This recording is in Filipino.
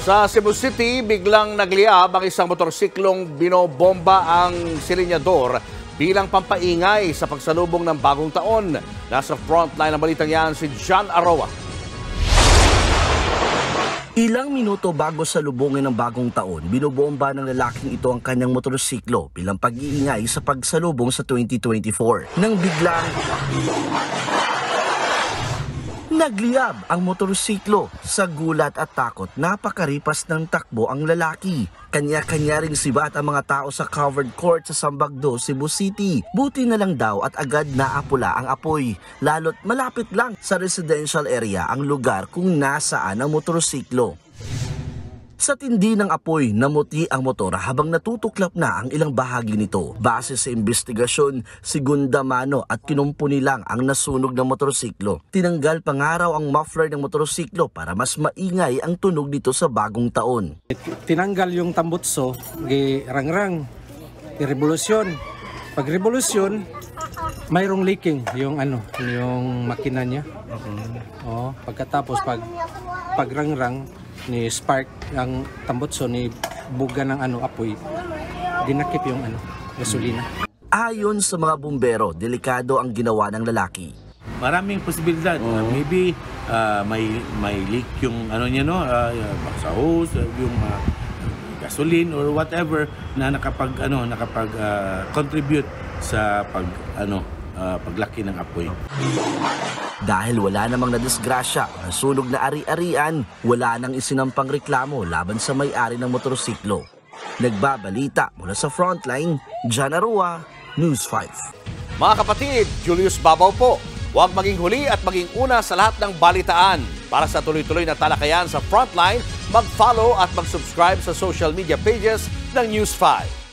Sa Cebu City, biglang nagliyab ang isang motorsiklong binobomba ang silinyador bilang pampaingay sa pagsalubong ng bagong taon. Nasa frontline ng balitang yan si John Aroa. Ilang minuto bago salubungin ng bagong taon, binobomba ng lalaking ito ang kanyang motorsiklo bilang pag-iingay sa pagsalubong sa 2024. Nang biglang nagliyab ang motorsiklo. Sa gulat at takot, napakaripas ng takbo ang lalaki. Kanya-kanya ring sibat ang mga tao sa covered court sa Sambagdo, Cebu City. Buti na lang daw at agad naapula ang apoy. Lalo't malapit lang sa residential area ang lugar kung nasaan ang motorsiklo. Sa tindi ng apoy, namuti ang motor habang natutuklap na ang ilang bahagi nito. Base sa investigasyon, si Gundamano at kinumpuni lang ang nasunog ng motorsiklo. Tinanggal pangaraw ang muffler ng motorsiklo para mas maingay ang tunog nito sa bagong taon. Tinanggal yung tambutso, rangrang, revolusyon. Pag revolusyon, mayroong leaking yung yung makina niya. Pagkatapos pag rangrang ni spark ang tambutso ni buga ng apoy, dinakip yung gasolina. Ayon sa mga bumbero, delikado ang ginawa ng lalaki. Maraming posibilidad. Maybe may leak yung sa hose, yung gasoline or whatever na nakapag contribute sa paglaki ng apoy. Dahil wala namang nadisgrasya, nasunog na ari-arian, wala nang isinampang reklamo laban sa may-ari ng motorsiklo. Nagbabalita mula sa frontline, John Aroa, News 5. Mga kapatid, Julius Babaw po. Huwag maging huli at maging una sa lahat ng balitaan. Para sa tuloy-tuloy na talakayan sa frontline, mag-follow at mag-subscribe sa social media pages ng News 5.